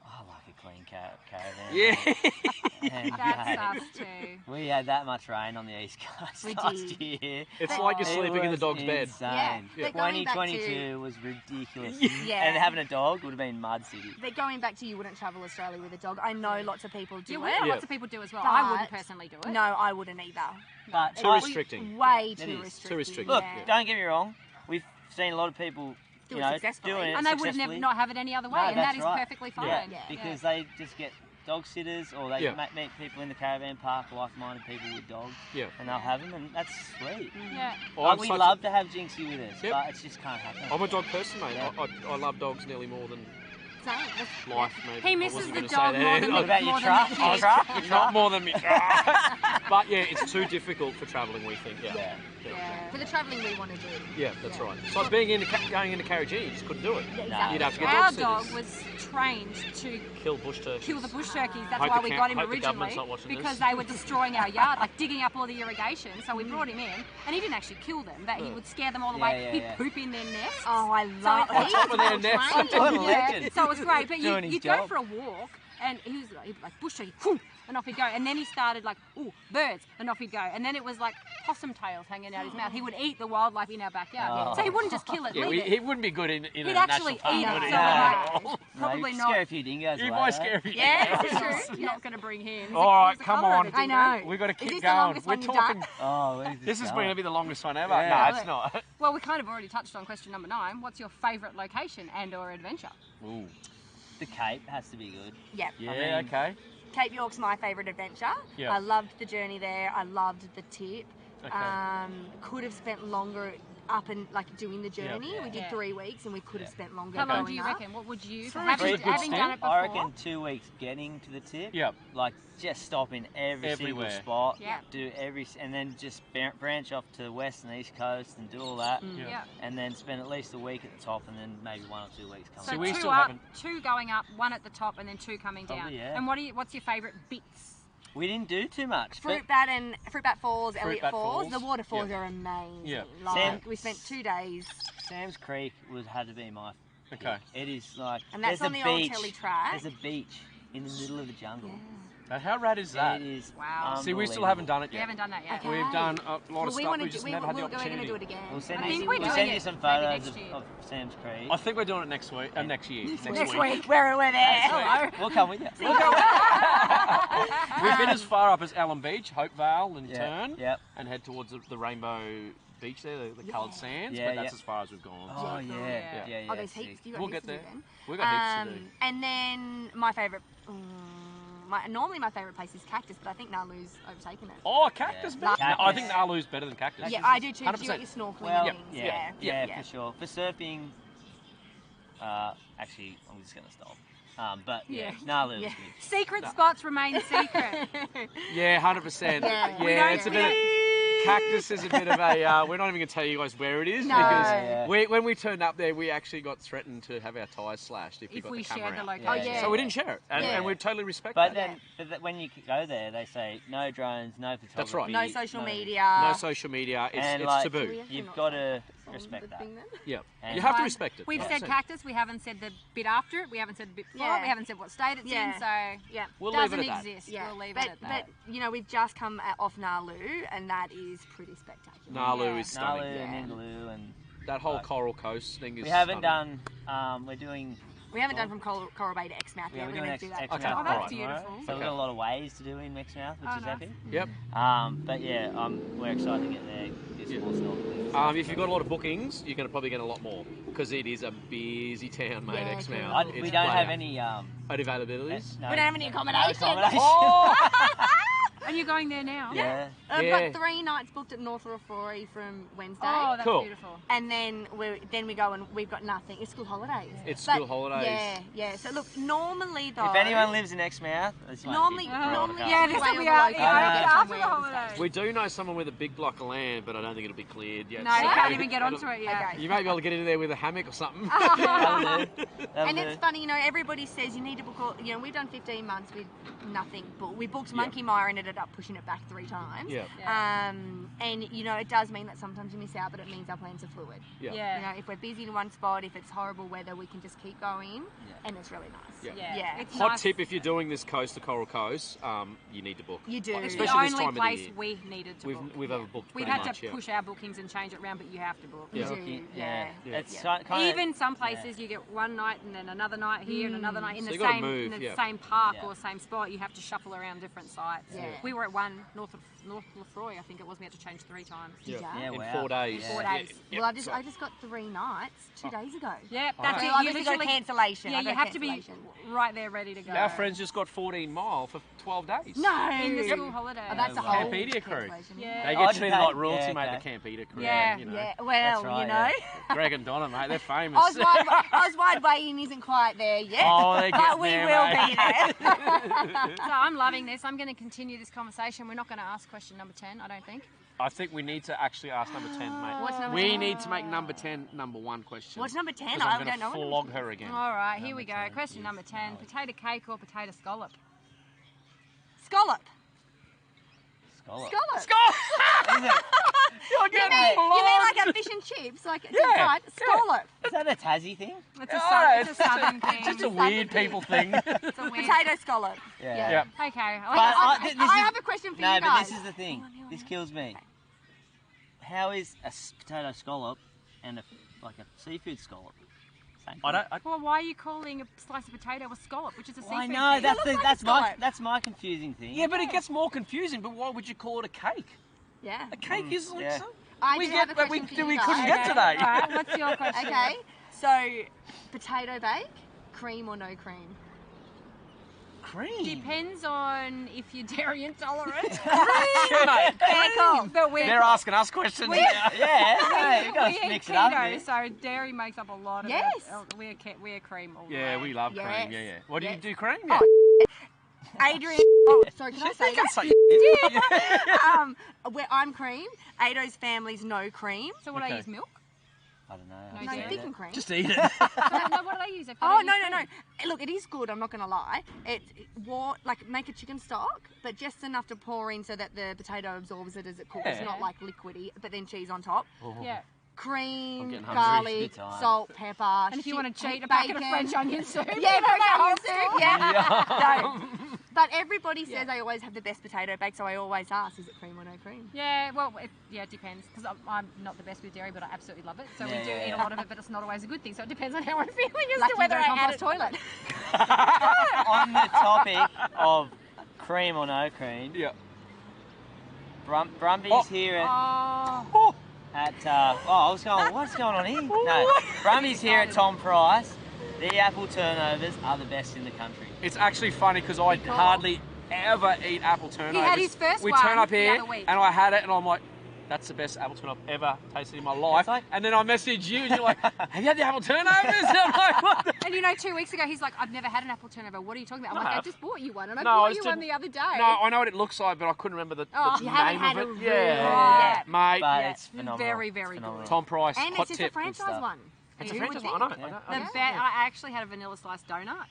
I like a clean caravan.
Yeah.
And,
That's us too.
we had that much rain on the East Coast
We
last
did.
year.
It's like you're
It
sleeping in the
was
dog's bed.
insane.
Yeah, but going back to-
2022 was ridiculous.
Yeah.
And having a dog would have been mud city.
But going back to you wouldn't travel Australia with a dog. I know lots of people do
Yeah,
it.
we know
Yeah.
lots of people do as well. I wouldn't
But-
personally do it.
No, I wouldn't either.
But
Too
I-
restricting.
Way
It
too
is.
restricting.
Too restricting.
Look,
yeah.
don't get me wrong. We've seen a lot of people,
Do
you
it
know,
successfully.
doing it
And they would have never
successfully.
not have it any other way,
No,
and that
that's
is
right.
perfectly fine.
Yeah,
Yeah.
because they just get dog sitters or they
Yeah.
meet people in the caravan park, like-minded people with dogs,
Yeah.
and they'll have them, and that's sweet.
Yeah.
Oh,
Like,
I'm
we'd
such
love to have Jinxie with us,
Yep.
but it just can't happen.
I'm a dog person, mate.
Yeah.
I love dogs nearly more than
So, that's-
life, maybe.
He
I
misses
wasn't
the
gonna say
dog
that.
more than
What about
more
your
than
truck?
the
Your
kids.
truck?
Not more than me. But yeah, it's too difficult for travelling, we think. Yeah.
Yeah.
Yeah.
For the travelling we want to do.
Yeah, that's right. So it's being going into carriage, you just couldn't do it.
Yeah,
No.
exactly.
You'd have to get
Our
dog
dog
sitters.
was trained to
Kill bush turkeys.
kill the bush turkeys. That's
Hope
why
the
we
coun-
got him
hope the government's
originally,
not watching
because
this.
they were destroying our yard, like digging up all the irrigation. So we brought him in, and he didn't actually kill them. That he would scare them all
Yeah,
away.
yeah,
He'd
yeah.
poop in their nests.
Oh, I love
On
top of their nest.
trained.
What a
Yeah,
legend.
so it was great. But
Doing his
you'd go
job.
for a walk, and he was like bush turkey, whoom, and off he'd go. And then he started like, ooh, birds, and off he'd go. And then it was like possum tails hanging out his mouth. He would eat the wildlife in our backyard. So he wouldn't just kill it,
Yeah,
leave it.
he wouldn't be good in
He'd
a
actually
national
eat
park,
it.
would
So
he?
like, probably not.
Scare a few dingoes
You
away,
might
though.
scare you.
Yeah, that's true.
You're not going to bring him.
All right,
What's the
come
colour of
on.
the
I
dingo?
know.
We've got to
Is
keep
this the
going.
longest
We're
one you've
talking.
done?
Oh, where's
This is
going?
going to be the longest one ever.
Yeah.
No, it's not.
Well, we kind of already touched on question number 9. What's your favourite location and/or adventure?
Ooh.
The Cape has to be good.
Yep.
Yeah,
mean-
okay.
Cape York's my favourite adventure.
Yeah.
I loved the journey there. I loved the tip.
Okay.
Could have spent longer up and like doing the journey.
Yeah.
We did
Yeah.
3 weeks and we could have spent longer
How long do
going
you
up.
reckon? What would you,
Three
having,
is a good
having done it
stint.
before?
I reckon 2 weeks getting to the tip.
Yep.
Like just stop in every
Everywhere.
single spot.
Yeah.
Do and then just branch off to the west and east coast and do all that.
Yeah.
And then spend at least a week at the top and then maybe 1 or 2 weeks coming
So
we
back.
two
still
up,
haven't-
2 going up, 1 at the top, and then 2 coming down.
Probably, yeah.
And what's your favourite bits?
We didn't do too much.
Fruit Bat Falls, Elliot
Bat
Falls.
Falls.
The waterfalls
Yeah.
are amazing.
Yeah.
Like,
Sam-
we spent 2 days.
Sam's Creek had to be my pick.
Okay.
It is like
And that's
there's
on
a
the old
beach.
Telly track.
There's a beach in the middle of the jungle.
Now, how rad is that?
It is.
Wow.
See, we still haven't done it
We
yet.
haven't done that yet.
Okay.
We've done a lot
Well,
of
we
stuff.
want
We
to
just
do,
never had the
we're going to
opportunity.
do it again.
We'll send
I
you,
think we're
we'll
doing
send
it
you some
maybe
photos
next year.
of Sam's Creek.
I think we're doing it next week. Next year.
Next week. We're there. Hello.
We'll come with you.
We've been as far up as Allen Beach, Hope Vale, and
Yeah,
turn,
yep.
and head towards the Rainbow Beach there, the coloured sands.
Yeah,
but that's
yeah.
as far as we've gone.
Oh
Yeah.
yeah.
Oh, there's
sick.
heaps. You got
We'll
heaps
get
to do
there.
then.
We've got heaps to do.
And then my favourite. Normally my favourite place is Cactus, but I think Nalu's overtaken it.
Oh, cactus,
Yeah.
man.
Cactus.
I think Nalu's better than cactus.
Yeah, I do too. 'Cause
100%.
you got your snorkeling
Well,
and things.
yeah,
Yeah.
for sure. For surfing, actually, I'm just gonna stop. But yeah, Nalu
Yeah.
was good.
Secret spots remain secret.
Yeah, 100%.
Yeah.
Yeah,
We
it's a
don't
bit. Cactus is a bit of a. We're not even going to tell you guys where it is
No.
because
Yeah.
when we turned up there, we actually got threatened to have our tyres slashed if we
If
got
we
the camera
shared the
out.
location.
Oh, yeah.
So we didn't share it, and,
Yeah.
and we totally respect
But
that.
then, when you go there, they say no drones, no photography.
That's right.
No social media.
No social media.
And
It's
like,
taboo.
you've got to respect that.
Yeah,
And-
you have to
Fine.
respect it.
We've said
100%.
Cactus. We haven't said the bit after it. We haven't said the bit before it.
Yeah.
We haven't said what state it's
Yeah.
in. So
Yeah.
We'll
it
leave
doesn't
it at that.
exist.
Yeah,
We'll leave
but,
it at that.
But you know, we've just come off Nalu, and that is pretty spectacular.
Nalu
Yeah.
is stunning.
Nalu
Yeah.
and Ningaloo and
That whole
Like-
Coral Coast thing is.
we haven't
stunning.
done. We're doing.
We haven't done from Coral Bay to Exmouth
Yeah,
yet.
we're
We're
doing
going to do that.
Exmouth
Okay.
Oh, that's
tomorrow.
beautiful.
So we've got a lot of ways to do in Exmouth, which
Oh,
is
nice.
epic.
Yep.
But yeah, we're excited to get there. Do some more snorkeling.
If you've got a lot of bookings, you're going to probably get a lot more because it is a busy town, mate.
Yeah,
Exmouth.
cool.
It's
We don't
flat
have
out.
any.
Availabilities.
No,
We don't have any accommodation.
Oh!
And you're going there now?
Yeah.
I've
Yeah.
got 3 nights booked at North Lafroy from Wednesday.
Oh, that's
Cool.
beautiful.
And then we go and we've got nothing. It's school holidays.
It's
But
school holidays.
Yeah, yeah. So look, normally though.
If anyone lives in Exmouth, this might
Normally,
be
normally
Yeah, this will be out after the holidays.
We do know someone with a big block of land, but I don't think it'll be cleared yet.
No,
so-
you can't even get onto it yet.
Okay.
You may be able to get into there with a hammock or something.
That'll do. That'll
And
do.
it's funny, you know, everybody says you need to book all, you know, we've done 15 months with nothing, but we booked Monkey Mire and ended up pushing it back 3 times.
Yeah.
And, you know, it does mean that sometimes you miss out, but it means our plans are fluid.
Yeah.
Yeah.
You know, if we're busy in one spot, if it's horrible weather, we can just keep going, and it's really nice.
Yeah.
Yeah.
Yeah.
It's
Hot
nice.
tip: if you're doing this coast to Coral Coast, you need to book.
You do.
It's
Especially
the
this
only
time of the
place
year.
we needed to book.
We've overbooked.
We've
pretty
had
much,
to
yeah.
push our bookings and change it around, but you have to book.
Yeah.
do.
Yeah.
Yeah.
It's kind of,
Even some places you get one night and then another night here and another night in
So
the
you gotta
same
move,
in the
yeah.
same park
Yeah.
or same spot. You have to shuffle around different sites.
Yeah.
We were at one North Lafroy, I think it was. We had to change 3 times.
Did ya?
Yeah,
In
wow.
4 days.
Yeah.
4 days.
Yeah.
Well, I just got 3 nights 2 days ago.
Yeah,
Oh,
that's
So
it.
I
You
obviously got a
literally
cancellation.
Yeah,
I
you
got a
have to be
cancellation.
right there, ready to go.
Our friends just got 14 mile for 12 days.
No.
in the school holiday.
Oh, that's a
Wow.
whole
Campedia crew.
cancellation.
Yeah.
They
Oh,
get treated
okay.
like royalty,
Yeah,
mate.
okay.
The Campita crew.
Yeah.
You know.
Yeah, well,
That's right,
you know.
Greg and Donna, mate, they're famous.
Oswide weighing isn't quite there yet,
Oh, they're
but
getting
we
there,
will
mate.
be there.
So I'm loving this. I'm going to continue this conversation. We're not going to ask question number 10, I don't think.
I think we need to actually ask number 10, mate.
What's number
we
10?
need to make number 10 number 1 question.
What's number 10?
'Cause
I
I'm
don't know.
going to flog her again.
All right, here we go.
10,
Question
yes.
number 10. Potato cake or potato scallop?
Scallop.
Scallop.
Scallop.
Is it?
You mean like a fish and chips? Like it's right. Scallop.
Is that a Tassie thing?
It's a southern thing.
It's just a weird people thing.
It's a weird...
Potato scallop.
Yeah.
Okay.
I have a question for you guys.
No, but this is the thing. This kills me. How is a potato scallop and a seafood scallop? Same thing.
Well, why are you calling a slice of potato a scallop, which is a seafood
I know,
thing?
that's my confusing thing.
Yeah, but it gets more confusing. But why would you call it a cake?
Yeah.
A cake is like so.
I do have a question for you
we
guys.
couldn't get today.
All right, what's your question?
Okay. So, potato bake, cream or no cream?
Cream.
Depends on if you're dairy intolerant. But
They're asking us questions.
you got to mix it up.
Keto, so dairy makes up a lot of
Yes.
it. We're cream all the
Yeah,
way.
we love cream.
Yes.
Yeah. What do you
Yes.
do cream?
Oh,
Yeah.
Adrian. Oh, sorry, can I say that? Where I'm cream, Ado's family's no cream.
So what do I use? Milk?
I don't know.
No,
I've seen
thick
it.
and cream.
Just eat it.
No, what do I use?
Oh, no. Look, it is good, I'm not going to lie. Make a chicken stock, but just enough to pour in so that the potato absorbs it as it cooks. It's
Yeah.
not like liquidy, but then cheese on top.
Yeah.
Cream,
getting hungry.
garlic,
Good time.
salt, pepper.
And if you want to cheat, a
bacon.
packet of French onion soup.
Yeah, French onion soup, yeah. No. But everybody says I always have the best potato bake, so I always ask, is it cream or no cream?
Yeah, well, it depends, because I'm not the best with dairy, but I absolutely love it. So we do eat a lot of it, but it's not always a good thing. So it depends on how I'm feeling as
Like
to whether I add it.
toilet.
On the topic of cream or no cream, Brumby's here at what's going on here? No, Brumby's here at Tom Price. The apple turnovers are the best in the country.
It's actually funny because I hardly ever eat apple turnovers.
He had his first
we
one
turn up
the
here
other week.
and I had it and I'm like, that's the best apple turnover I've ever tasted in my life.
Like,
and then I message you and you're like, have you had the apple turnovers? And I'm like, what the?
And you know, 2 weeks ago, he's like, I've never had an apple turnover. What are you talking about? I'm like, I just bought you one, and I bought you one the other day.
No, I know what it looks like, but I couldn't remember the
you
name
haven't had
of it.
a
Yeah,
real-
mate.
but it's phenomenal.
Very, very
It's phenomenal.
good.
Tom Price,
And
hot
it's just a
tip.
franchise
stuff.
one.
It's a
Who would
franchise one. I know.
I actually had a vanilla sliced donut.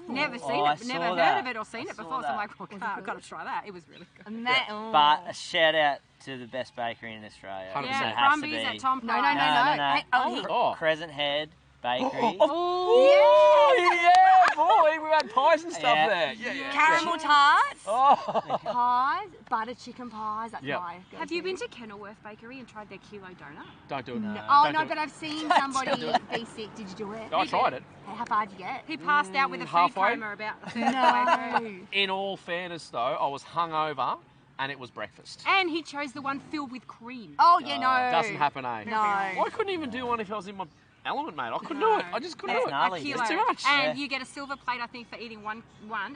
Never seen
I
it, never
saw
heard
that.
of it or seen
I
it
saw
before. So
that.
I'm like, well, I've got to try that. It was really good.
But a shout out to the best bakery in Australia.
100%.
It
Yeah,
has to
Brumby's
be.
at Tom
No,
Price.
no. Hey,
Crescent Head Bakery.
Oh, yeah, boy. We've had pies and stuff
Yeah.
there. Yeah.
Caramel tarts,
Oh.
pies, butter chicken pies. That's
Yep.
my
Have you been to Kenilworth Bakery and tried their kilo donut?
Don't do it.
Oh,
Don't
no,
do it.
but I've seen somebody be sick. Did you do it?
I tried it.
Hey, how far did you get?
He passed out with a food
halfway.
coma about the third of the way through.
No.
In all fairness, though, I was hungover and it was breakfast.
And he chose the one filled with cream.
Oh, yeah, no.
Doesn't happen, eh?
No.
I couldn't even do one if I was in my element, mate. I couldn't do it. I just couldn't
That's
do it.
gnarly.
A kilo.
It's too much.
And you get a silver plate, I think, for eating one,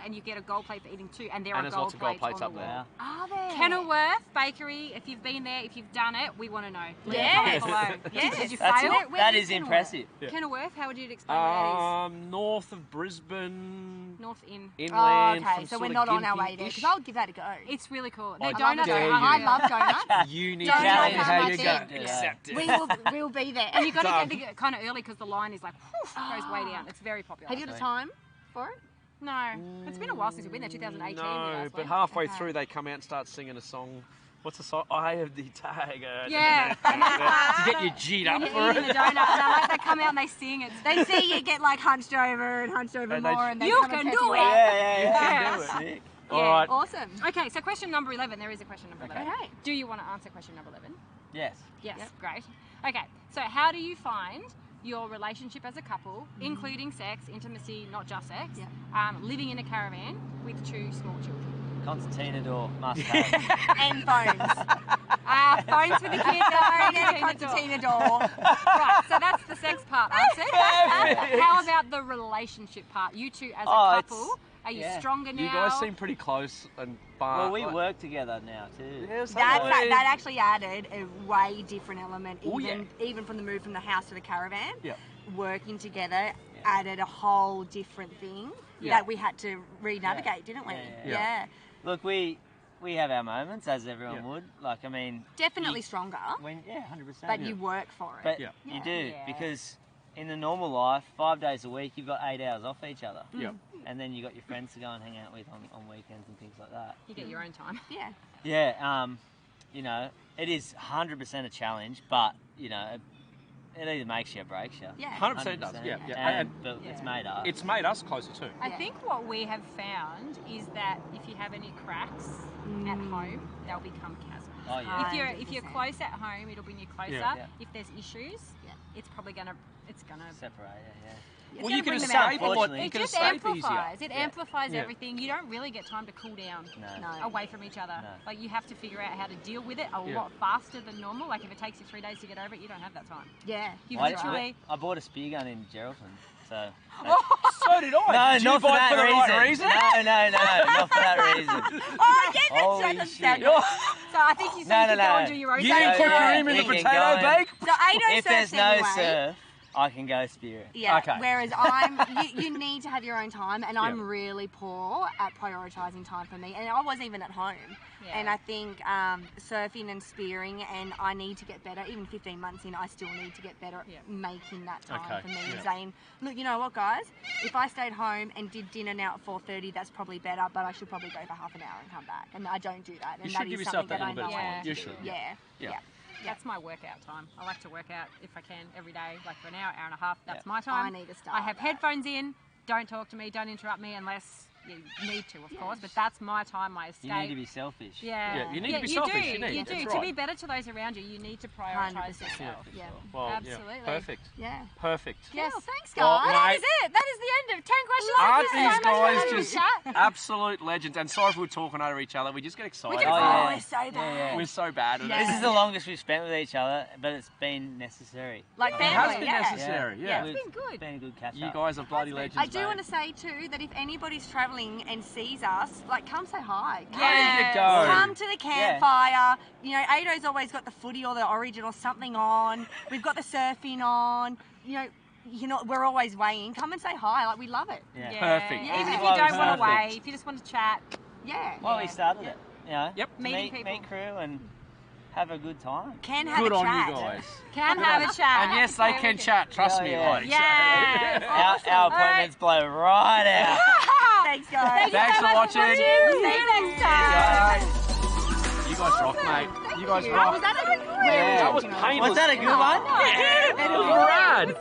and you get a gold plate for eating two. And there
And
are
there's
gold
lots of gold plates
on
up
the
there.
wall.
Are there?
Kenilworth Bakery, if you've been there, if you've done it, we want to know. Leave a
Yes.
comment below.
Yes.
Did you
That's
fail?
it. That is impressive.
Yeah.
Kenilworth, how would you explain where that
North of Brisbane,
is? North in.
Oh,
inland.
okay,
from
so we're
sort
not
of
on our way there,
Gympie-ish.
because I'll give that a go.
It's really cool.
I
Their donuts
dare
are
you.
I
unreal.
love donuts.
You need
Don't
to tell
know
me
how
how
much
you go.
it-
Accept it.
We'll be there.
And you got
Done.
to get kind of early because the line is like, whew, goes way down. It's very popular.
Have you got a time for it?
No. It's been a while since we've been there, 2018. we
No,
last
but
went.
halfway
Okay.
through they come out and start singing a song. What's the song? I have the tiger.
Yeah.
To get you G'd up
When
for
you're eating
it.
the donut, they come out and they sing it.
They see you get like hunched over and hunched over
And they-
more, and they
You
come and
can
pep
do
you
it.
up.
Yeah. Sick.
All right.
Awesome.
Okay, so question number 11. There is a question number 11.
Okay.
Do you want to answer question number 11?
Yes.
Yes, great. Okay, so how do you find your relationship as a couple, including sex, intimacy, not just sex, living in a caravan with 2 small children?
Concertina door must have.
And phones.
Phones for the kids,
Phone and a
concertina door.
concertina door.
Right, so that's the sex part answered. How about the relationship part? You two as a couple, are you stronger now?
You guys seem pretty close and
Well, we work together now too.
That actually added a way different element,
Oh,
even from the move from the house to the caravan.
Yeah.
Working together added a whole different thing that we had to re-navigate, didn't we?
Yeah.
Look, we have our moments, as everyone would. Like, I mean,
Definitely stronger,
100%.
but you work for it.
But you do, because in the normal life, 5 days a week, you've got 8 hours off each other.
Yeah.
And then you got your friends to go and hang out with on weekends and things like that.
You get your own time.
Yeah.
Yeah, you know, it is 100% a challenge, but, you know, it either makes you or breaks you.
Yeah.
100% does. Yeah.
But it's made us.
It's made us closer too.
I think what we have found is that if you have any cracks at home, they'll become chasms.
Oh, yeah.
If you're close at home, it'll bring you closer.
Yeah.
If there's issues, it's probably gonna
Separate, yeah.
Well, you can
bring them out.
escape a lot. You
It
can
just
escape
amplifies.
easier.
It amplifies
Yeah.
everything. You don't really get time to cool down
No.
away from each other.
No.
Like you have to figure out how to deal with it a lot faster than normal. Like if it takes you 3 days to get over it, you don't have that time.
Yeah.
You
I
literally.
bought a spear gun in Geraldton, so...
So did I.
No,
Did you
not for
buy it
that
for the
reason.
right reason?
No, not for that reason.
Oh, yeah,
Holy
that's
shit.
understandable.
So I think you said you could go and do your own
You
thing.
didn't put
Yeah,
cream in
you
the
can
potato
go and-
bake?
So Ado
If there's
surfs
no
anyway.
surf, I can go spear it.
Yeah.
Okay.
Whereas you need to have your own time, and I'm really poor at prioritising time for me. And I wasn't even at home.
Yeah.
And I think surfing and spearing, and I need to get better. Even 15 months in, I still need to get better at making that time for me. And saying, look, you know what, guys? If I stayed home and did dinner now at 4:30, that's probably better. But I should probably go for half an hour and come back. And I don't do that. And
You should give yourself that little bit of time. You should.
Yeah.
That's my workout time. I like to work out if I can every day, like for an hour, hour and a half. That's my time.
I need to start
I have
that.
headphones in. Don't talk to me. Don't interrupt me unless you need to, of course. But that's my time, my escape.
You need to be selfish.
Yeah, you need to be selfish.
You do.
That's
To
right.
be better to those around you, you need to prioritise
100%.
yourself.
Yeah.
Well,
Absolutely.
Yeah. Perfect.
Yeah.
Perfect.
Yes. Well, thanks,
Well,
guys.
That is it. That is the end of 10 questions.
Aren't
Thank you so
these
much for
guys
having
just
a chat.
absolute legends? And sorry if we're talking over each other. We just get excited.
yeah.
We're so bad.
We're so bad at
This
it.
is the longest we've spent with each other, but it's been necessary.
Like
It
family.
has been
yeah.
necessary. Yeah.
It's been good.
It's been a good catch
You
up.
guys are bloody legends.
I do
mate.
want to say too that if anybody's travelling and sees us, like, come say hi. Come,
There you go.
come to the campfire. You know, Ado's always got the footy or the Origin or something on. We've got the surfing on. You know, we're always weighing. Come and say hi. Like, we love it.
Yeah.
Perfect.
Even if
That's
you
why we
don't want to
started.
weigh, if you just want to chat,
Yeah.
Well, we started it. You know,
Yep.
Meeting
meet crew and have a good time.
Can have
Good
a
on
chat.
you guys.
can have a chat.
And yes, they can chat. Trust me,
yeah.
ladies.
Yeah.
Our appointments blow right out.
Thanks, guys.
Thanks for watching.
See you next time.
You guys rock, mate. You guys
Oh,
rock.
was that a good one?
Yeah.
That was painless.
Was that a good one?
Yeah, that was rad.